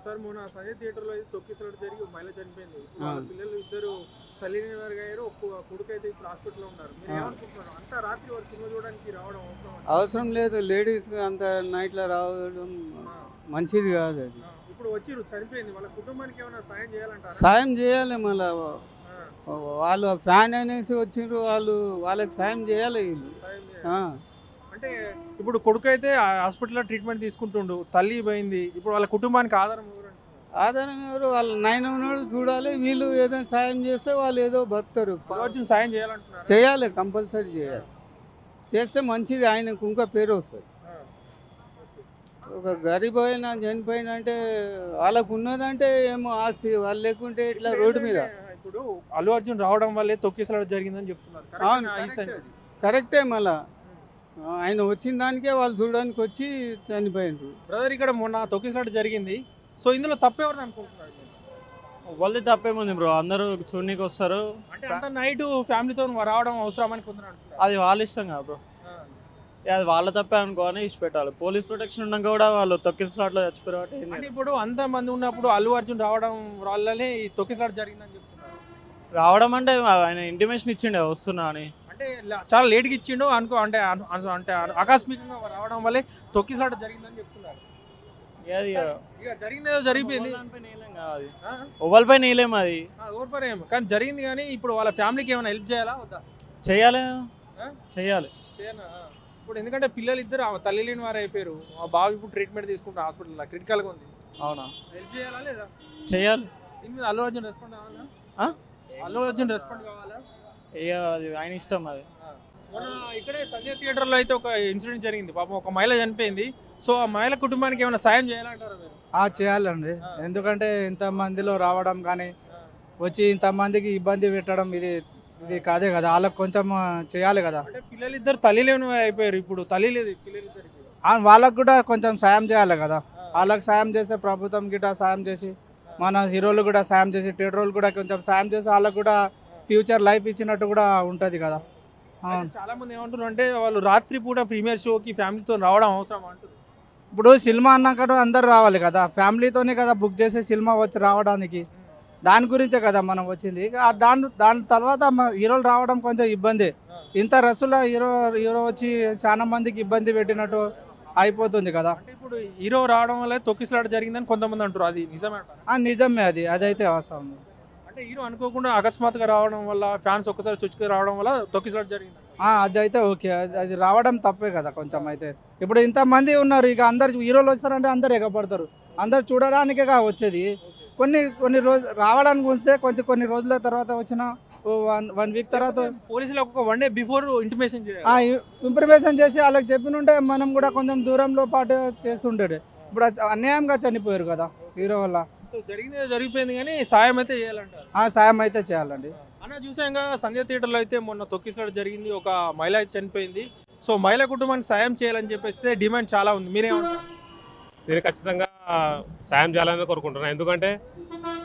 Sir మొన్న సంజయ్ థియేటర్లో అయితే తొక్కిసలాట జరిగి ఒక మహిళ చనిపోయింది. ఇప్పుడు వాళ్ళ పిల్లలు ఇద్దరు తల్లిని వారు ఒక్క కొడుకు అయితే ఇప్పుడు హాస్పిటల్లో ఉన్నారు. మీరు ఏమనుకుంటున్నారు? అంతా రాత్రి వారు సినిమా చూడడానికి రావడం అవసరం లేదు. లేడీస్ అంత నైట్లో రావడం మంచిది కాదు. అది ఇప్పుడు వచ్చి చనిపోయింది. వాళ్ళ కుటుంబానికి ఏమైనా సాయం చేయాలంటారా? సాయం చేయాలి. మళ్ళీ వాళ్ళు ఫ్యాన్ అనేసి వచ్చిండ్రు, వాళ్ళకి సాయం చేయాలి వీళ్ళు. అంటే ఇప్పుడు కొడుకు అయితే హాస్పిటల్లో ట్రీట్మెంట్ తీసుకుంటుండు, తల్లి పోయింది. ఇప్పుడు వాళ్ళ కుటుంబానికి ఆధారం ఎవరు? వాళ్ళ నాయన ఉన్నాడు చూడాలి. వీళ్ళు ఏదైనా సాయం చేస్తే వాళ్ళు ఏదో బతుకుతారు. సాయం చేయాలంటున్నారు. చేయాలి, కంపల్సరీ చేయాలి. చేస్తే మంచిది, ఆయనకు ఇంకా పేరు వస్తుంది. ఒక గరీబ్ అయినా చనిపోయిన అంటే వాళ్ళకు ఉన్నదంటే ఏమో ఆస్తి, వాళ్ళు లేకుంటే ఇట్లా రోడ్డు మీద. ఇప్పుడు అల్లు అర్జున్ రావడం వల్లే తొక్కిసలాట జరిగిందని చెప్తున్నారు. అవును, కరెక్టే. మళ్ళా ఆయన వచ్చిన దానికే వాళ్ళు చూడడానికి వచ్చి చనిపోయినారు. బ్రదర్, ఇక్కడ మొన్న తొక్కిసలాట జరిగింది. సో ఇందులో తప్పెవరు అనుకుంటున్నారు? వాళ్ళది తప్పేముంది బ్రో, అందరూ చూడనీకి వస్తారు. అంటే అంత నైట్ ఫ్యామిలీతో రావడం అవసరం అని కొందరు అంటున్నారు. అది వాళ్ళ ఇష్టం కదా బ్రో, అది వాళ్ళ తప్పే అనుకోని ఇచ్చి పెట్టాలి. పోలీస్ ప్రొటెక్షన్ ఉన్నాక కూడా వాళ్ళు తొక్కిసలాట్లో చచ్చిపోయారు కాబట్టి. ఇప్పుడు అంత మంది ఉన్నప్పుడు అల్లు అర్జున్ రావడం వల్లనే ఈ తొక్కిసలాట జరిగిందని చెప్తున్నారు. రావడం అంటే ఆయన ఇంటిమేషన్ ఇచ్చిండే వస్తున్నా అని. అంటే చాలా లేట్గా ఇచ్చిండు అనుకో, అంటే అంటే ఆకస్మికంగా రావడం వల్లే తొక్కిసలాట జరిగిందని చెప్తున్నారు. జరిగింది, ఏదో జరిగిపోయింది. ఎవరిపై నీలేము అది, ఎవరిపైన కానీ జరిగింది. కానీ ఇప్పుడు వాళ్ళ ఫ్యామిలీకి ఏమైనా హెల్ప్ చేయాలా వద్దా? చెయ్యాలి. ఇప్పుడు ఎందుకంటే పిల్లలు ఇద్దరు తల్లి లేని వారు అయిపోయారు. ఆ బాబు ఇప్పుడు ట్రీట్మెంట్ తీసుకుంటారు హాస్పిటల్లో, క్రిటికల్గా ఉంది. అవునా, హెల్ప్ చేయాలా లేదా? చెయ్యాలి. దీని మీద అల్లు అర్జున్ రెస్పాండ్ కావాలా? అల్లు అర్జున్ రెస్పాండ్ కావాలా? అది ఆయన ఇష్టం. అది మొన్న ఇక్కడే సంజయ్ థియేటర్లో అయితే ఒక ఇన్సిడెంట్ జరిగింది. పాపం ఒక మహిళ చనిపోయింది. సో ఆ మహిళ కుటుంబానికి ఏమైనా సాయం చేయాలంటారా మీరు? చేయాలండి. ఎందుకంటే ఇంతమందిలో రావడం కానీ వచ్చి ఇంతమందికి ఇబ్బంది పెట్టడం ఇది కాదే కదా, వాళ్ళకి కొంచెం చేయాలి కదా. అంటే పిల్లలు ఇద్దరు తల్లి లేని అయిపోయారు. ఇప్పుడు తల్లి లేదు పిల్లలిద్దరికి. వాళ్ళకు కూడా కొంచెం సాయం చేయాలి కదా. వాళ్ళకి సాయం చేస్తే ప్రభుత్వం గిట్ట సాయం చేసి, మన హీరోలు కూడా సాయం చేసి, థియేటర్లు కూడా కొంచెం సాయం చేసి వాళ్ళకు కూడా ఫ్యూచర్ లైఫ్ ఇచ్చినట్టు కూడా ఉంటుంది కదా. చాలా మంది ఏమంటారు అంటే వాళ్ళు రాత్రి పూట ప్రీమియర్ షోకి ఫ్యామిలీతో రావడం అవసరం అంటారు. ఇప్పుడు సినిమా అన్నాక అందరు రావాలి కదా, ఫ్యామిలీతోనే కదా బుక్ చేసే సినిమా వచ్చి రావడానికి. దాని గురించే కదా మనం వచ్చింది. దాని తర్వాత హీరోలు రావడం కొంచెం ఇబ్బంది. ఇంత రసుల హీరో వచ్చి చాలా మందికి ఇబ్బంది పెట్టినట్టు అయిపోతుంది కదా. ఇప్పుడు హీరో రావడం వల్ల తొక్కిసలాట జరిగిందని కొంతమంది అంటారు. అది నిజమే? నిజమే, అదైతే వాస్తవం. అంటే హీరో అనుకోకుండా అకస్మాత్తుగా రావడం వల్ల, ఫ్యాన్స్ ఒక్కసారి చుచ్చుకు రావడం వల్ల తొక్కిసలాట జరిగింది. అదైతే ఓకే, అది రావడం తప్పే కదా కొంచెం. అయితే ఇప్పుడు ఇంతమంది ఉన్నారు, ఇక అందరు హీరోలు వస్తారంటే అందరు ఎగపడతారు. అందరు చూడడానికే వచ్చేది. కొన్ని రోజులు రావడానికి వస్తే కొన్ని రోజుల తర్వాత వచ్చిన 1 వీక్ తర్వాత పోలీసులకు ఒక 1 డే బిఫోర్ ఇంప్రిమేషన్ చేసి వాళ్ళకి చెప్పినుంటే మనం కూడా కొంచెం దూరంలో పాటు చేస్తుంటాడు. ఇప్పుడు అన్యాయంగా చనిపోయారు కదా హీరో వల్ల. జరిగింది జరిగిపోయింది, కానీ సాయం అయితే చేయాలంటారు. సాయం అయితే చేయాలండి. అన్న, చూసాక సంజయ్ థియేటర్లో అయితే మొన్న తొక్కిసలాట జరిగింది. ఒక మహిళ అయితే చనిపోయింది. సో మహిళ కుటుంబానికి సాయం చేయాలని చెప్పేస్తే డిమాండ్ చాలా ఉంది. మీరేమంటారు? నేను ఖచ్చితంగా సాయం చేయాలని కోరుకుంటున్నాను. ఎందుకంటే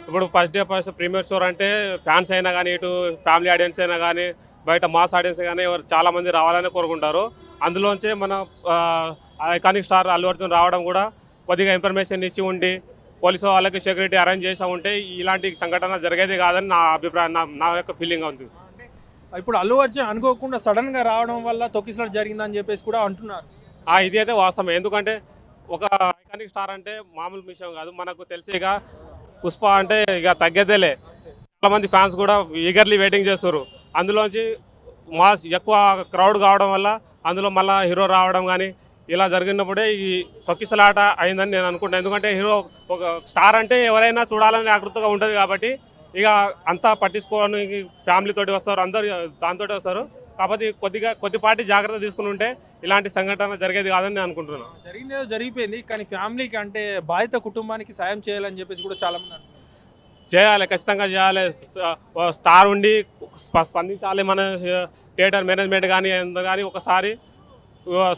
ఇప్పుడు ఫస్ట్ డే ప్రీమియర్ షో అంటే ఫ్యాన్స్ అయినా కానీ, ఇటు ఫ్యామిలీ ఆడియన్స్ అయినా కానీ, బయట మాస్ ఆడియన్స్ కానీ చాలామంది రావాలని కోరుకుంటారు. అందులోంచే మన ఐకానిక్ స్టార్ అల్లు అర్జున్ రావడం కూడా కొద్దిగా ఇన్ఫర్మేషన్ ఇచ్చి ఉండి పోలీసు వాళ్ళకి సెక్యూరిటీ అరేంజ్ చేసి ఉంటే ఇలాంటి సంఘటన జరిగేది కాదని నా అభిప్రాయం, నా యొక్క ఫీలింగ్ ఉంది. ఇప్పుడు అల్లు అర్జున్ అనుకోకుండా సడన్గా రావడం వల్ల తొక్కిసలాట జరిగిందని చెప్పేసి కూడా అంటున్నారు. ఇది అయితే వాస్తవం. ఎందుకంటే ఒక ఐకానిక్ స్టార్ అంటే మామూలు విషయం కాదు. మనకు తెలిసి ఇక పుష్ప అంటే ఇక తగ్గేదేలే. చాలామంది ఫ్యాన్స్ కూడా ఈగర్లీ వెయిటింగ్ చేస్తారు. అందులోంచి మాస్ ఎక్కువ క్రౌడ్ కావడం వల్ల అందులో మళ్ళీ హీరో రావడం కానీ ఇలా జరిగినప్పుడే ఈ తొక్కిసలాట అయిందని నేను అనుకుంటాను. ఎందుకంటే హీరో ఒక స్టార్ అంటే ఎవరైనా చూడాలని ఆకృతిగా ఉంటుంది కాబట్టి ఇక అంతా పట్టించుకోవడానికి ఫ్యామిలీతోటి వస్తారు, అందరు దాంతో వస్తారు. కాకపోతే కొద్దిపాటి జాగ్రత్త తీసుకుని ఉంటే ఇలాంటి సంఘటన జరిగేది కాదని నేను అనుకుంటున్నాను. జరిగిందేదో జరిగిపోయింది, కానీ ఫ్యామిలీకి అంటే బాధిత కుటుంబానికి సాయం చేయాలని చెప్పేసి కూడా చాలా మంది అంటున్నారు. చేయాలి, ఖచ్చితంగా చేయాలి. స్టార్ ఉండి స్పందించాలి. మన థియేటర్ మేనేజ్మెంట్ కానీ ఎంత కానీ ఒకసారి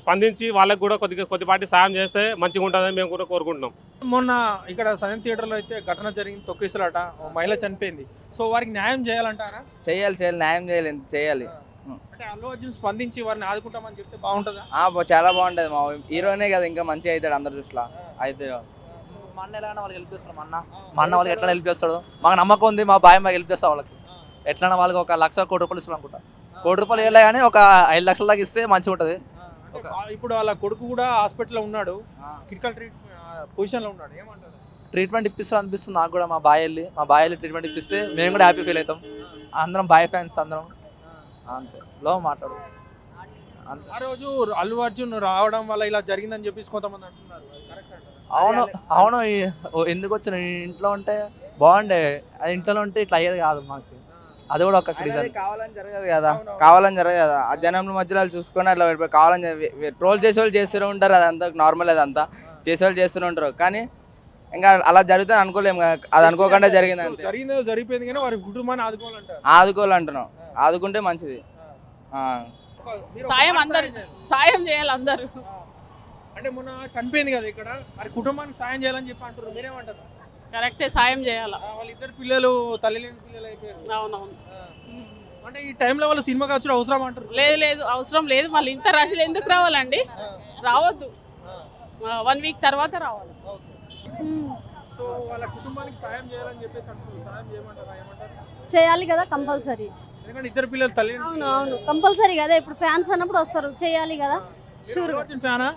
స్పందించి వాళ్ళకు కూడా కొద్దిపాటి సాయం చేస్తే మంచిగా ఉంటుందని మేము కూడా కోరుకుంటున్నాం. మొన్న ఇక్కడ సంజయ్ థియేటర్లో అయితే ఘటన జరిగింది, తొక్కిసలాట, మహిళ చనిపోయింది. సో వారికి న్యాయం చేయాలంటారా? చేయాలి, న్యాయం చేయాలి. అంటే అల్లు అర్జున్ స్పందించి వారిని ఆదుకుంటామని చెప్తే బాగుంటుందా? చాలా బాగుంటుంది. మా హీరోనే కదా, ఇంకా మంచిగా అవుతాడు అందరు దృష్టిలో అయితే. మా అన్న ఎలా వాళ్ళకి హెల్ప్ చేస్తాడు. మా అన్న వాళ్ళకి ఎట్లా హెల్ప్ చేస్తాడు, మాకు నమ్మకం ఉంది. మా బాయ్ మాకు హెల్ప్ చేస్తాడు. వాళ్ళకి ఎట్లా వాళ్ళకి 1,00,00,000 కోటి రూపాయలు ఇస్తాడు అనుకుంటా. 1 కోటి రూపాయలు వేయలే కానీ ఒక 5 లక్షల దాకా ఇస్తే మంచిగా ఉంటుంది. ఇప్పుడు వాళ్ళ కొడుకు కూడా హాస్పిటల్లో ఉన్నాడు, క్రిటికల్ పొజిషన్లో ఉన్నాడు, ఏమంటారు? ట్రీట్మెంట్ ఇప్పిస్తారు అనిపిస్తుంది నాకు కూడా. మా బాయ్ వెళ్ళి ట్రీట్మెంట్ ఇప్పిస్తే మేము కూడా హ్యాపీ ఫీల్ అవుతాం. అందరం బాయ్ ఫ్యాన్స్ అందరం. అంతే లో మాట్లాడు. ఆ రోజు అల్లు అర్జున్ రావడం వల్ల ఇలా జరిగిందని చెప్పేసి కొంతమంది అంటున్నారు. అవును ఎందుకు వచ్చిన ఇంట్లో ఉంటే బాగుండే, అది ఇంట్లో ఉంటే ఇట్లా అయ్యేది కాదు మాకు. అది కూడా ఒక రీజన్. కావాలని జరగదు కదా, ఆ జనం మధ్యలో చూసుకొని అట్లా కావాలని ట్రోల్ చేసే వాళ్ళు చేస్తూనే ఉంటారు. అదంతా నార్మల్, అదంతా చేసేవాళ్ళు చేస్తూనే ఉంటారు. కానీ ఇంకా అలా జరుగుతుంది అనుకోలేము కదా, అది అనుకోకుండా జరిగింది. జరిగిపోయింది కానీ వారి కుటుంబాన్ని ఆదుకోవాలంటున్నాం. ఆదుకుంటే మంచిది. సాయం చేయాలి అందరూ. అంటే మొన్న చనిపోయింది కదా ఇక్కడ, మరి కుటుంబానికి సాయం చేయాలని చెప్పి అంటారు, మీరేమంటారు? కరెక్టే, సాయం చేయాలి. వాళ్ళిద్దరు పిల్లలు తల్లి లేని పిల్లలు అయిపోయారు. అవునవును. అంటే ఈ టైంలో వాళ్ళు సినిమాకి వచ్చి అవసరం అంటారు. లేదు అవసరం లేదు. మళ్ళీ ఇంత రష్లు ఎందుకు రావాలండి? రావద్దు, 1 వీక్ తర్వాత రావాలి. సో వాళ్ళ కుటుంబానికి సాయం చేయాలని చెప్పేసి అంటారు, సాయం చేయమంటారా? ఏమంటారు? చేయాలి కదా కంపల్సరీ. ఎందుకంటే ఇద్దరు పిల్లలు తల్లి. అవును కంపల్సరీ కదా. ఇప్పుడు ఫ్యాన్స్ అన్నప్పుడు వస్తారు, చేయాలి కదా. షూర్ ఫ్యానా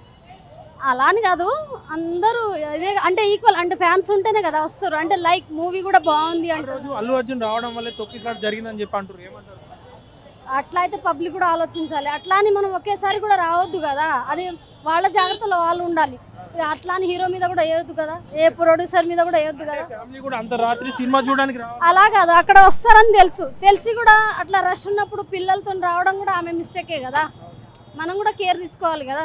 అలా అని కాదు, అందరూ ఇదే అంటే ఈక్వల్, అంటే ఫ్యాన్స్ ఉంటేనే కదా వస్తారు. అంటే లైక్ మూవీ కూడా బాగుంది అంటే అల్లు అర్జున్ రావడం వల్ల తొక్కిసలాట జరిగిందని చెప్పి అంటారు, ఏమంటారు? అట్లా అయితే పబ్లిక్ కూడా ఆలోచించాలి. అట్లా అని మనం ఒకేసారి కూడా రావద్దు కదా, అది వాళ్ళ జాగ్రత్తలో వాళ్ళు ఉండాలి. అట్లా అని హీరో మీద కూడా వేయొద్దు కదా, ఏ ప్రొడ్యూసర్ మీద కూడా వేయొద్దు కదా. ఫ్యామిలీ కూడా అంత రాత్రి సినిమా చూడడానికి అలా కాదు, అక్కడ వస్తారని తెలిసి కూడా అట్లా రష్ ఉన్నప్పుడు పిల్లలతో రావడం కూడా ఆమె మిస్టేకే కదా. మనం కూడా కేర్ తీసుకోవాలి కదా,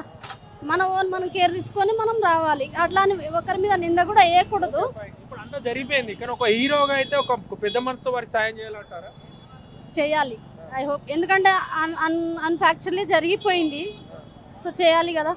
మనం కేర్ తీసుకొని మనం రావాలి. అట్లా అని ఒకరి మీద నింద కూడా వేయకూడదు. ఇప్పుడు అంతా జరిగిపోయింది కానీ ఒక హీరోగా అయితే ఒక పెద్ద మనసుతో వారికి సాయం చేయాలంటారా? చేయాలి, ఐ హోప్. ఎందుకంటే అన్ఫ్యాక్చువల్లీ జరిగిపోయింది, సో చేయాలి కదా.